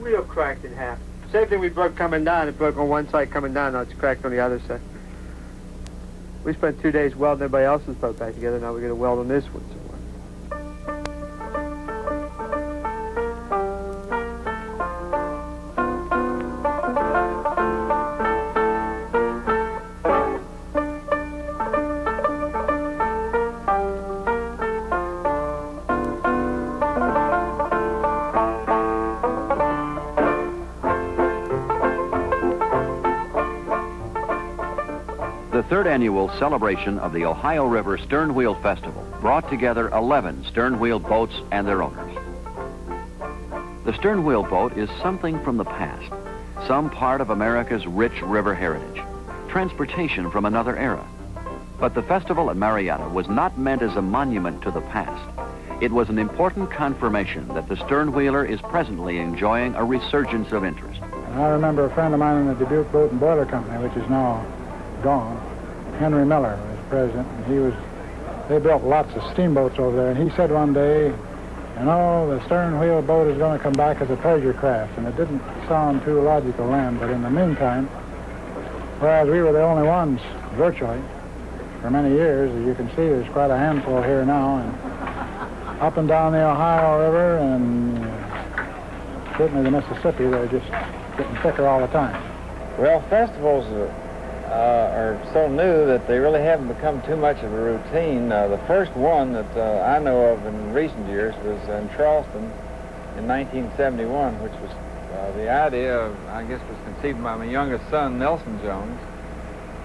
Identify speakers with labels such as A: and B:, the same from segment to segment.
A: Real cracked in half. Same thing we broke coming down. It broke on one side coming down. Now it's cracked on the other side. We spent 2 days welding everybody else's boat back together. Now we're going to weld on this one.
B: The third annual celebration of the Ohio River Sternwheel Festival brought together 11 sternwheel boats and their owners. The sternwheel boat is something from the past, some part of America's rich river heritage, transportation from another era. But the festival at Marietta was not meant as a monument to the past. It was an important confirmation that the sternwheeler is presently enjoying a resurgence of interest.
C: I remember a friend of mine in the Dubuque Boat and Boiler Company, which is now gone. Henry Miller was president, and they built lots of steamboats over there, and he said one day, you know, the sternwheel boat is going to come back as a pleasure craft, and it didn't sound too logical then, but in the meantime, whereas we were the only ones, virtually, for many years, as you can see, there's quite a handful here now, and up and down the Ohio River, and certainly the Mississippi, they're just getting thicker all the time.
D: Well, festivals are so new that they really haven't become too much of a routine. The first one that I know of in recent years was in Charleston in 1971, which was the idea of, I guess, was conceived by my youngest son, Nelson Jones,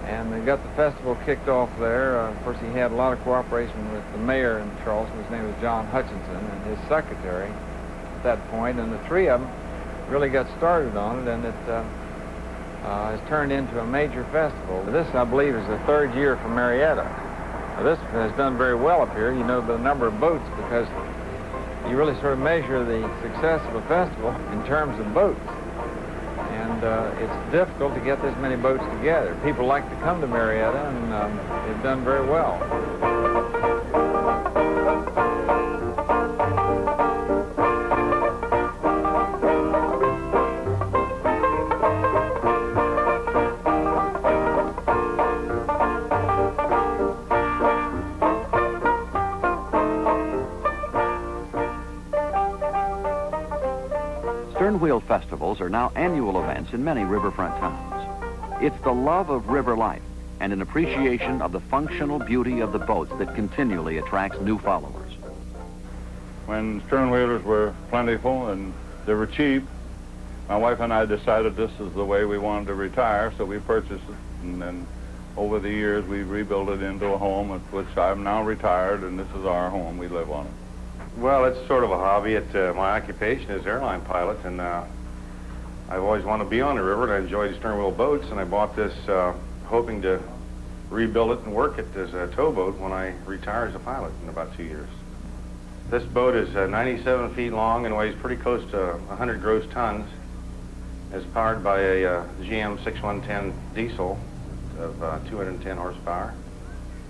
D: and they got the festival kicked off there. Of course, he had a lot of cooperation with the mayor in Charleston. His name was John Hutchinson, and his secretary at that point, and the three of them really got started on it, and it has turned into a major festival. This, I believe, is the third year for Marietta. Now, this has done very well up here, you know, the number of boats, because you really sort of measure the success of a festival in terms of boats. And it's difficult to get this many boats together. People like to come to Marietta, and they've done very well.
B: Sternwheel festivals are now annual events in many riverfront towns. It's the love of river life and an appreciation of the functional beauty of the boats that continually attracts new followers.
E: When sternwheelers were plentiful and they were cheap, my wife and I decided this is the way we wanted to retire, so we purchased it, and then over the years we rebuilt it into a home, at which I'm now retired, and this is our home. We live on it.
F: Well, it's sort of a hobby. My occupation is airline pilot, and I've always wanted to be on the river, and I enjoyed sternwheel boats, and I bought this hoping to rebuild it and work it as a towboat when I retire as a pilot in about 2 years. This boat is 97 feet long and weighs pretty close to 100 gross tons. It's powered by a GM 6110 diesel of 210 horsepower.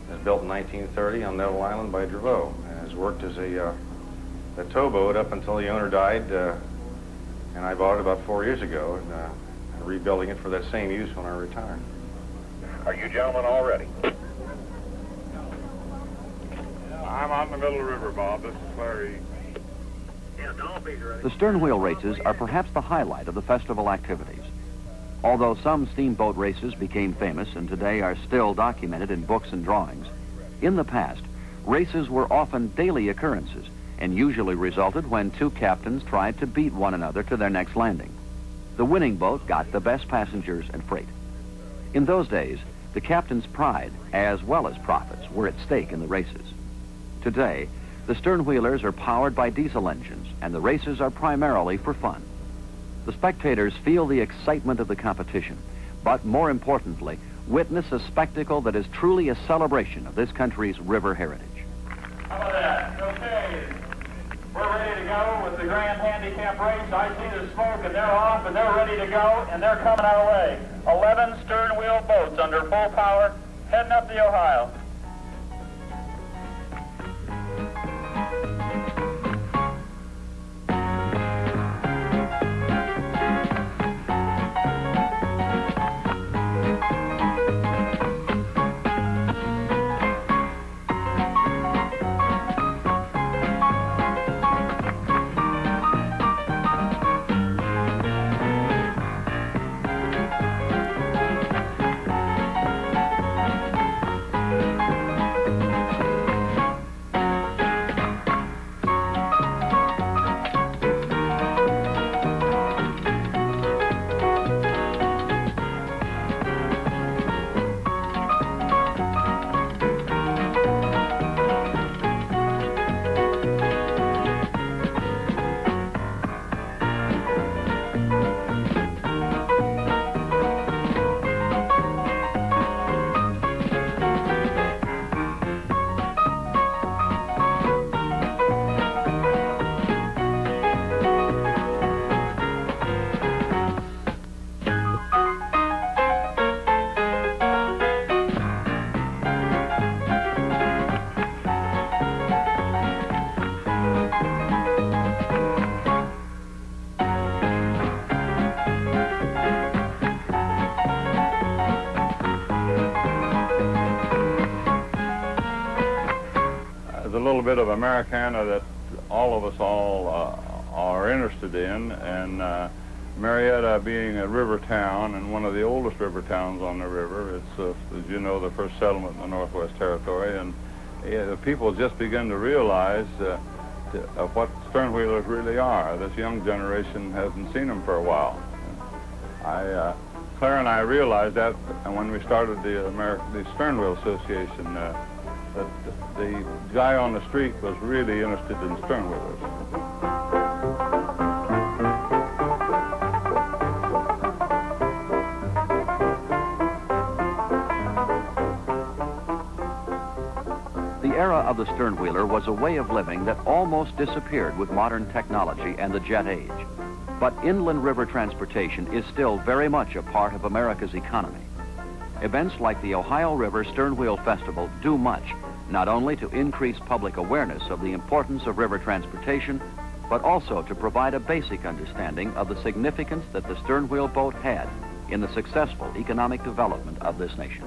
F: It was built in 1930 on Neville Island by Draveau, and has worked as a towboat up until the owner died, and I bought it about 4 years ago, and I'm rebuilding it for that same use when I retire.
G: Are you gentlemen all ready? I'm on the middle of the river, Bob. This is Clary.
B: The sternwheel races are perhaps the highlight of the festival activities. Although some steamboat races became famous and today are still documented in books and drawings, in the past, races were often daily occurrences and usually resulted when two captains tried to beat one another to their next landing. The winning boat got the best passengers and freight. In those days, the captain's pride as well as profits were at stake in the races. Today, the sternwheelers are powered by diesel engines and the races are primarily for fun. The spectators feel the excitement of the competition, but more importantly, witness a spectacle that is truly a celebration of this country's river heritage.
H: How about that? Okay. We're ready to go with the Grand Handicap race. I see the smoke, and they're off, and they're ready to go, and they're coming our way. 11 sternwheel boats under full power, heading up the Ohio.
E: little bit of Americana that all of us are interested in, and Marietta being a river town and one of the oldest river towns on the river, it's, as you know, the first settlement in the Northwest Territory, and people just begin to realize of what sternwheelers really are. This young generation hasn't seen them for a while. Claire and I realized that when we started the Sternwheel Association, that the guy on the street was really interested in sternwheelers.
B: The era of the sternwheeler was a way of living that almost disappeared with modern technology and the jet age. But inland river transportation is still very much a part of America's economy. Events like the Ohio River Sternwheel Festival do much, not only to increase public awareness of the importance of river transportation, but also to provide a basic understanding of the significance that the sternwheel boat had in the successful economic development of this nation.